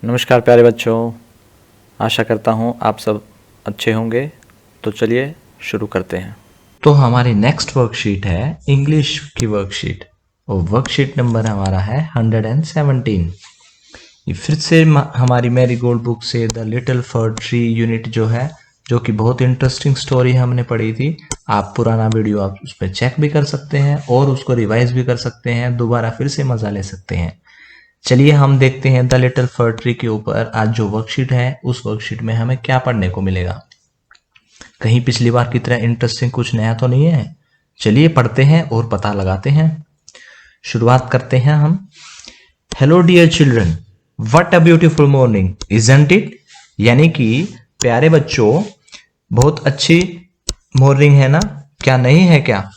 नमस्कार प्यारे बच्चों, आशा करता हूँ आप सब अच्छे होंगे। तो चलिए शुरू करते हैं। तो हमारी नेक्स्ट वर्कशीट है इंग्लिश की वर्कशीट और वर्कशीट नंबर हमारा है 117। ये फिर से हमारी मैरी गोल्ड बुक से the little for tree unit जो कि बहुत इंटरेस्टिंग स्टोरी हमने पढ़ी थी। आप पुराना वीडियो आप उस पर चेक भी कर सकते हैं और उसको रिवाइज भी कर सकते हैं, दोबारा फिर से मजा ले सकते हैं। चलिए हम देखते हैं द लिटिल फर ट्री के ऊपर आज जो वर्कशीट है उस वर्कशीट में हमें क्या पढ़ने को मिलेगा। कहीं पिछली बार की तरह इंटरेस्टिंग कुछ नया तो नहीं है। चलिए पढ़ते हैं और पता लगाते हैं। शुरुआत करते हैं हम। Hello dear children, what a beautiful morning isn't it. यानी कि प्यारे बच्चों, बहुत अच्छी मॉर्निंग है ना, क्या नहीं है क्या।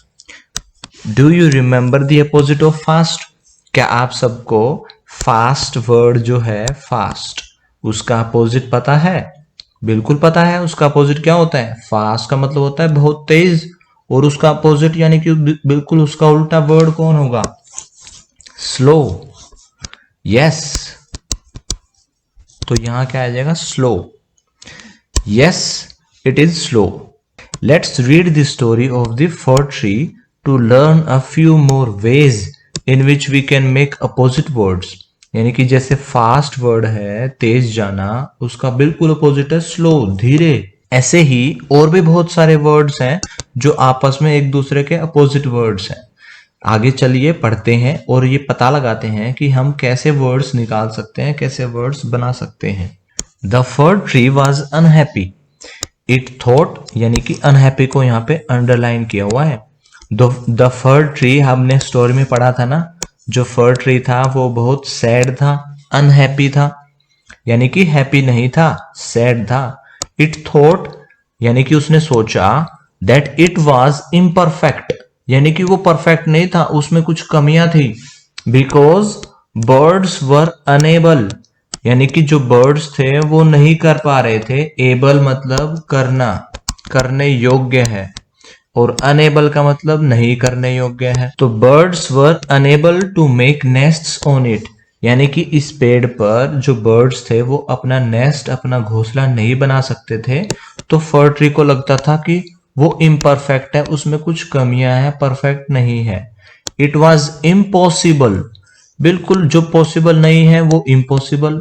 Do you remember the opposite of fast. क्या आप सबको फास्ट वर्ड जो है फास्ट, उसका अपोजिट पता है। बिल्कुल पता है। उसका अपोजिट क्या होता है। फास्ट का मतलब होता है बहुत तेज, और उसका अपोजिट यानी कि बिल्कुल उसका उल्टा वर्ड कौन होगा। स्लो। यस, तो यहां क्या आ जाएगा, slow. Yes, it is slow. Let's read the story of the fir tree to learn a few more ways in which we can make opposite words. यानी कि जैसे फास्ट वर्ड है तेज जाना, उसका बिल्कुल अपोजिट है स्लो, धीरे। ऐसे ही और भी बहुत सारे वर्ड्स हैं जो आपस में एक दूसरे के अपोजिट वर्ड्स हैं। आगे चलिए पढ़ते हैं और ये पता लगाते हैं कि हम कैसे वर्ड्स निकाल सकते हैं, कैसे वर्ड्स बना सकते हैं। The fir tree was unhappy it thought, यानी कि अनहैप्पी को यहाँ पे अंडरलाइन किया हुआ है। द फर ट्री हमने स्टोरी में पढ़ा था ना, जो फर ट्री था वो बहुत सैड था, अनहैप्पी था, यानी कि हैप्पी नहीं था, सैड था। इट थॉट, यानी कि उसने सोचा, दैट इट वॉज इम्परफेक्ट, यानी कि वो परफेक्ट नहीं था, उसमें कुछ कमियां थी। बिकॉज बर्ड्स वर अनेबल, यानी कि जो बर्ड्स थे वो नहीं कर पा रहे थे। एबल मतलब करना, करने योग्य है, और अनेबल का मतलब नहीं करने योग्य है। तो birds were enable to make nests on it, यानी कि इस पेड़ पर जो बर्ड्स थे वो अपना नेस्ट, अपना घोंसला नहीं बना सकते थे। तो फर ट्री को लगता था कि वो इम्परफेक्ट है, उसमें कुछ कमियां हैं, परफेक्ट नहीं है। इट वॉज इम्पॉसिबल, बिल्कुल जो पॉसिबल नहीं है वो इम्पॉसिबल,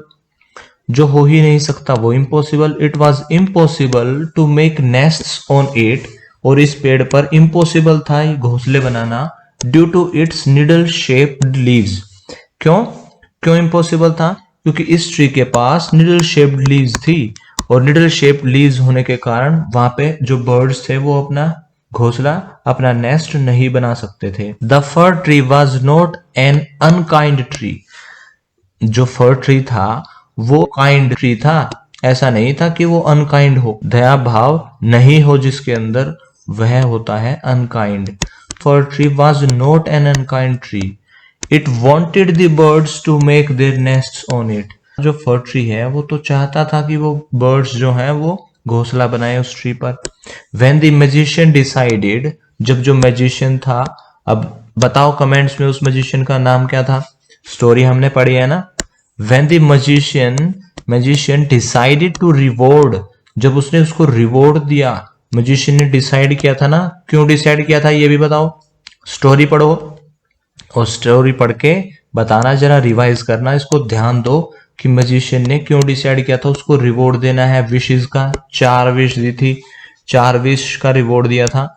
जो हो ही नहीं सकता वो impossible. It was impossible to make nests on it, और इस पेड़ पर इम्पॉसिबल था ये घोंसले बनाना, due to its needle shaped leaves. क्यों क्यों इम्पॉसिबल था, क्योंकि इस ट्री के पास निडल शेप्ड लीव्स थी, और निडल शेप्ड लीव्स होने के कारण वहां पे जो बर्ड्स थे वो अपना घोंसला, अपना नेस्ट नहीं बना सकते थे। The fir tree was not an unkind tree, जो फर ट्री था वो काइंड ट्री था, ऐसा नहीं था कि वो अनकाइंड हो, दया भाव नहीं हो जिसके अंदर, वह होता है unkind. Fir tree was not an unkind tree, it wanted the birds to make their nests on it. जो फर ट्री है वो तो चाहता था कि वो बर्ड्स जो हैं वो घोंसला बनाए उस ट्री पर। व्हेन द मैजिशियन डिसाइडेड, जब जो मैजिशियन था, अब बताओ कमेंट्स में उस मैजिशियन का नाम क्या था। स्टोरी हमने पढ़ी है ना। When the magician decided to reward, जब उसने उसको रिवॉर्ड दिया, मैजिशियन ने डिसाइड किया था ना, क्यों डिसाइड किया था ये भी बताओ। स्टोरी पढ़ो और स्टोरी पढ़ के बताना, जरा रिवाइज करना, इसको ध्यान दो कि मैजिशियन ने क्यों डिसाइड किया था उसको रिवॉर्ड देना है। विशेस का 4 विश दी थी, 4 विश का रिवॉर्ड दिया था।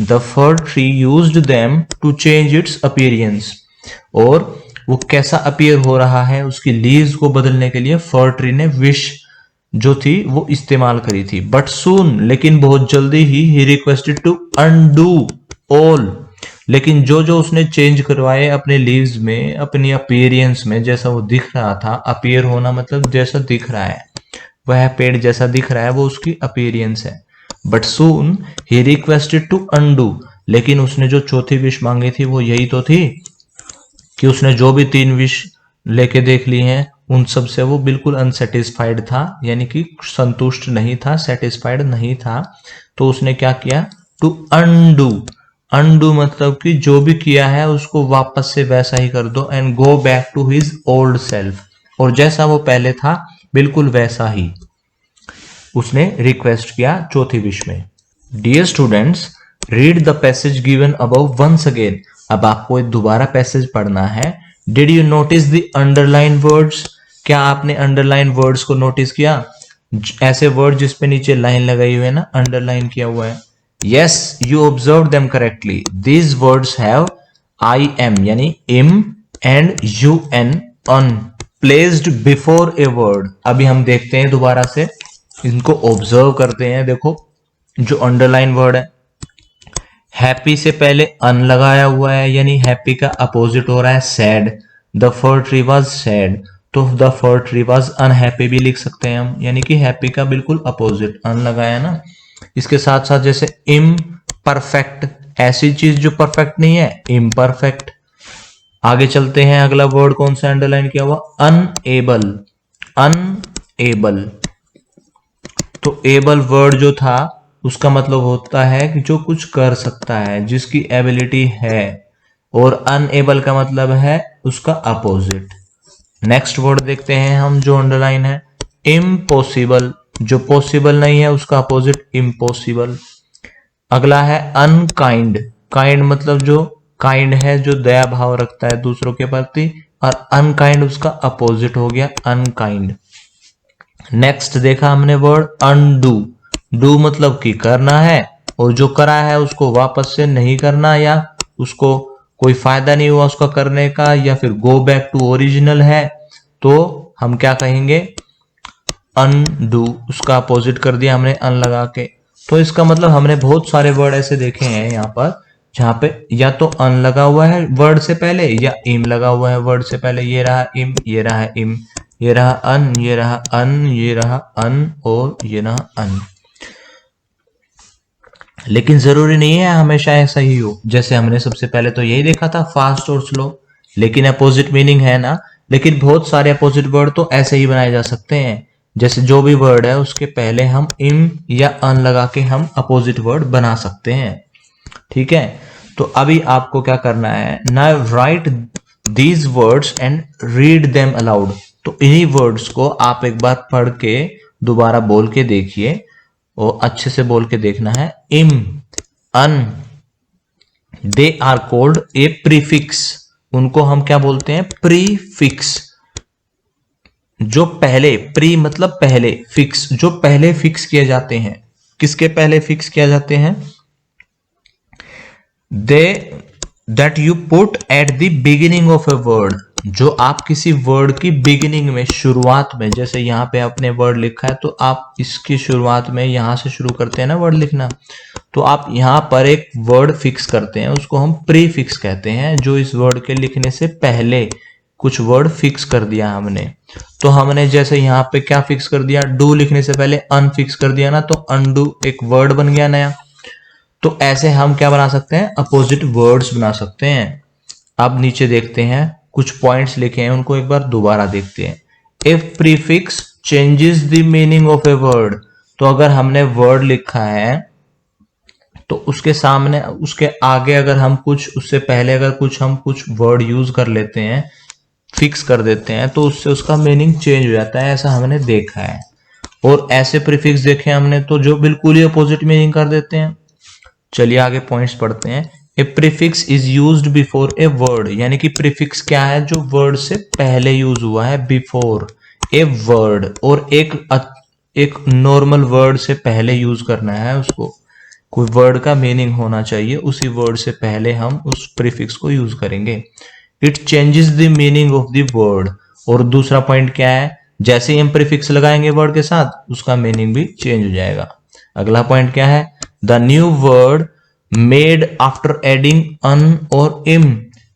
The fir tree used them to change its appearance, और वो कैसा अपीयर हो रहा है उसकी लीव्स को बदलने के लिए फर ट्री ने विश जो थी वो इस्तेमाल करी थी। बट सून, लेकिन बहुत जल्दी ही रिक्वेस्टेड टू अनडू ऑल, लेकिन जो जो उसने चेंज करवाए अपने लीव्स में, अपनी अपीयरेंस में, जैसा वो दिख रहा था, अपीयर होना मतलब जैसा दिख रहा है, वह पेड़ जैसा दिख रहा है वो उसकी अपीयरेंस है। बट सून ही रिक्वेस्टेड टू अनडू, लेकिन उसने जो चौथी विश मांगी थी वो यही तो थी कि उसने जो भी 3 विश लेके देख ली हैं उन सब से वो बिल्कुल अनसेटिस्फाइड था, यानी कि संतुष्ट नहीं था, सेटिस्फाइड नहीं था। तो उसने क्या किया, टू अनडू। अनडू मतलब कि जो भी किया है उसको वापस से वैसा ही कर दो, and go back to his old self, और जैसा वो पहले था बिल्कुल वैसा ही उसने रिक्वेस्ट किया चौथी विश में। Dear students, read the passage given above once again. अब आपको दोबारा पैसेज पढ़ना है। Did you notice the underline words? क्या आपने अंडरलाइन वर्ड्स को नोटिस किया? ऐसे वर्ड जिसपे नीचे लाइन लगाई हुई है ना, अंडरलाइन किया हुआ है। Yes, you observe them correctly. These words have I M यानी im and U N un placed before a word. अभी हम देखते हैं दोबारा से, इनको ऑब्जर्व करते हैं। देखो जो अंडरलाइन वर्ड है, हैप्पी से पहले अन लगाया हुआ है, यानी हैप्पी का अपोजिट हो रहा है sad. The fir tree was sad, तो the fir tree was unhappy भी लिख सकते हैं हम, यानी कि हैप्पी का बिल्कुल अपोजिट अन लगाया ना। इसके साथ साथ जैसे इम्परफेक्ट, ऐसी चीज जो परफेक्ट नहीं है, इम्परफेक्ट। आगे चलते हैं, अगला वर्ड कौन सा अंडरलाइन किया हुआ? अनएबल। अनएबल, तो एबल वर्ड जो था उसका मतलब होता है कि जो कुछ कर सकता है, जिसकी एबिलिटी है, और अनएबल का मतलब है उसका अपोजिट। नेक्स्ट वर्ड देखते हैं हम जो अंडरलाइन है, इम्पॉसिबल, जो पॉसिबल नहीं है उसका अपोजिट इम्पॉसिबल। अगला है अनकाइंड। काइंड मतलब जो काइंड है, जो दया भाव रखता है दूसरों के प्रति, और अनकाइंड उसका अपोजिट हो गया अनकाइंड। नेक्स्ट देखा हमने वर्ड अनडू। डू मतलब कि करना है, और जो करा है उसको वापस से नहीं करना, या उसको कोई फायदा नहीं हुआ उसका करने का, या फिर गो बैक टू ओरिजिनल है, तो हम क्या कहेंगे? अनडू। उसका अपोजिट कर दिया हमने अन लगा के। तो इसका मतलब हमने बहुत सारे वर्ड ऐसे देखे हैं यहाँ पर जहां पे या तो अन लगा हुआ है वर्ड से पहले, या इम लगा हुआ है वर्ड से पहले। ये रहा इम, ये रहा इम, ये रहा अन, ये रहा अन, ये रहा अन, और ये रहा अन। लेकिन जरूरी नहीं है हमेशा ऐसा ही हो। जैसे हमने सबसे पहले तो यही देखा था, फास्ट और स्लो, लेकिन अपोजिट मीनिंग है ना। लेकिन बहुत सारे अपोजिट वर्ड तो ऐसे ही बनाए जा सकते हैं। जैसे जो भी वर्ड है उसके पहले हम इम या अन लगा के हम अपोजिट वर्ड बना सकते हैं। ठीक है, तो अभी आपको क्या करना है, now right these words and read them allowed. तो इन्हीं वर्ड्स को आप एक बार पढ़ के दोबारा बोल के देखिए, और अच्छे से बोल के देखना है। Im, un, they are called a prefix. उनको हम क्या बोलते हैं? प्रीफिक्स। जो पहले, प्री मतलब पहले, फिक्स जो पहले फिक्स किए जाते हैं। किसके पहले फिक्स किया जाते हैं? They that you put at the beginning of a word. जो आप किसी वर्ड की बिगिनिंग में, शुरुआत में, जैसे यहां पे आपने वर्ड लिखा है तो आप इसकी शुरुआत में यहां से शुरू करते हैं ना वर्ड लिखना, तो आप यहां पर एक वर्ड फिक्स करते हैं, उसको हम प्री फिक्स कहते हैं। जो इस वर्ड के लिखने से पहले कुछ वर्ड फिक्स कर दिया हमने। तो हमने जैसे यहाँ पे क्या फिक्स कर दिया, डू लिखने से पहले अन फिक्स कर दिया ना, तो अनडू एक वर्ड बन गया नया। तो ऐसे हम क्या बना सकते हैं? अपोजिट वर्ड्स बना सकते हैं। अब नीचे देखते हैं, कुछ पॉइंट्स लिखे हैं, उनको एक बार दोबारा देखते हैं। If prefix changes the meaning of a word. तो अगर हमने वर्ड लिखा है तो उसके सामने, उसके आगे अगर हम कुछ, उससे पहले अगर कुछ हम कुछ वर्ड यूज कर लेते हैं, फिक्स कर देते हैं, तो उससे उसका मीनिंग चेंज हो जाता है। ऐसा हमने देखा है। और ऐसे प्रीफिक्स देखे हमने तो जो बिल्कुल ही अपोजिट मीनिंग कर देते हैं। चलिए आगे पॉइंट्स पढ़ते हैं। A prefix is used before a word, यानी कि प्रीफिक्स क्या है? जो वर्ड से पहले यूज हुआ है, बिफोर ए वर्ड। और एक नॉर्मल वर्ड से पहले यूज करना है उसको। कोई वर्ड का मीनिंग होना चाहिए, उसी वर्ड से पहले हम उस प्रीफिक्स को यूज करेंगे। It changes the meaning of the word. और दूसरा पॉइंट क्या है? जैसे ही हम प्रीफिक्स लगाएंगे वर्ड के साथ, उसका मीनिंग भी चेंज हो जाएगा। अगला पॉइंट क्या है? The new word made after adding un और im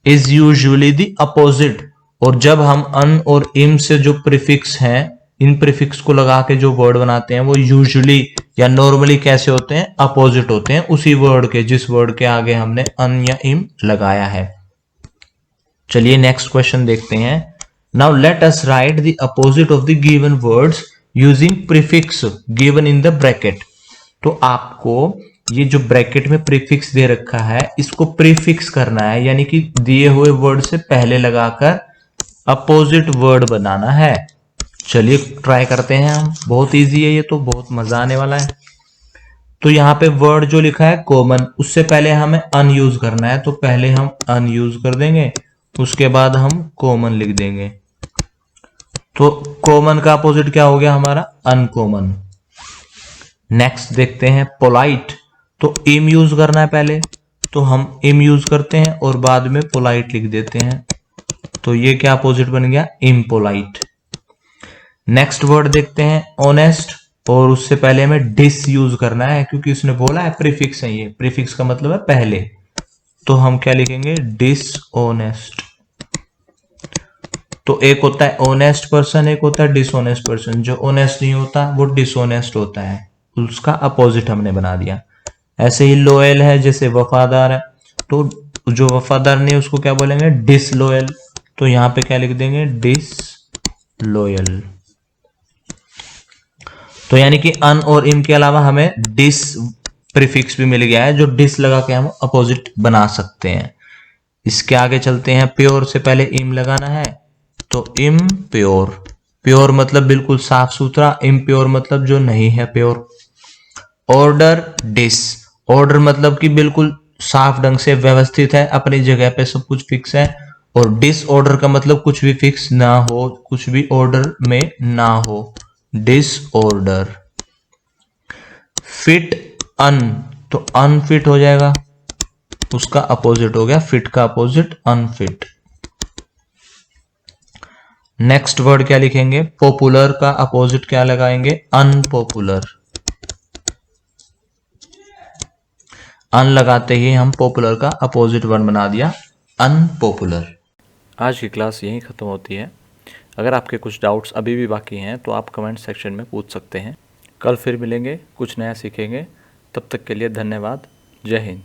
is usually the opposite. और जब हम अन और इम से जो प्रीफिक्स हैं, इन प्रीफिक्स को लगा के जो वर्ड बनाते हैं, वो यूजुअली या नॉर्मली कैसे होते हैं? अपोजिट होते हैं उसी वर्ड के, जिस वर्ड के आगे हमने अन या इम लगाया है। चलिए नेक्स्ट क्वेश्चन देखते हैं। Now let us right the opposite of the given words using prefix given in the bracket. तो आपको ये जो ब्रैकेट में प्रीफिक्स दे रखा है, इसको प्रीफिक्स करना है, यानी कि दिए हुए वर्ड से पहले लगाकर अपोजिट वर्ड बनाना है। चलिए ट्राई करते हैं हम, बहुत इजी है ये तो, बहुत मजा आने वाला है। तो यहाँ पे वर्ड जो लिखा है कॉमन, उससे पहले हमें अनयूज करना है, तो पहले हम अनयूज कर देंगे, उसके बाद हम कॉमन लिख देंगे। तो कॉमन का अपोजिट क्या हो गया हमारा, अनकॉमन। नेक्स्ट देखते हैं पोलाइट। तो इम यूज करना है पहले, तो हम इम यूज करते हैं और बाद में पोलाइट लिख देते हैं, तो ये क्या अपोजिट बन गया, इम्पोलाइट। नेक्स्ट वर्ड देखते हैं ऑनेस्ट, और उससे पहले हमें डिस यूज करना है, क्योंकि उसने बोला है प्रीफिक्स है, ये प्रीफिक्स का मतलब है पहले, तो हम क्या लिखेंगे, डिसऑनेस्ट। तो एक होता है ऑनेस्ट पर्सन, एक होता है डिसऑनेस्ट पर्सन। जो ऑनेस्ट नहीं होता वो डिसऑनेस्ट होता है, उसका अपोजिट हमने बना दिया। ऐसे ही लॉयल है, जैसे वफादार है, तो जो वफादार नहीं उसको क्या बोलेंगे, डिसलॉयल। तो यहां पे क्या लिख देंगे, डिसलॉयल। तो यानी कि अन और इम के अलावा हमें डिस प्रीफिक्स भी मिल गया है, जो डिस लगा के हम अपोजिट बना सकते हैं। इसके आगे चलते हैं, प्योर से पहले इम लगाना है, तो इम्प्योर। प्योर मतलब बिल्कुल साफ सुथरा, इम्प्योर मतलब जो नहीं है प्योर। ऑर्डर डिस, ऑर्डर मतलब कि बिल्कुल साफ ढंग से व्यवस्थित है, अपनी जगह पे सब कुछ फिक्स है। और डिसऑर्डर का मतलब कुछ भी फिक्स ना हो, कुछ भी ऑर्डर में ना हो, डिसऑर्डर। फिट अन, तो अनफिट हो जाएगा, उसका अपोजिट हो गया, फिट का अपोजिट अनफिट। नेक्स्ट वर्ड क्या लिखेंगे, पॉपुलर का अपोजिट क्या लगाएंगे, अनपॉपुलर। अन लगाते ही हम पॉपुलर का अपोजिट वर्ड बना दिया, अनपॉपुलर। आज की क्लास यहीं ख़त्म होती है। अगर आपके कुछ डाउट्स अभी भी बाकी हैं तो आप कमेंट सेक्शन में पूछ सकते हैं। कल फिर मिलेंगे, कुछ नया सीखेंगे। तब तक के लिए धन्यवाद। जय हिंद।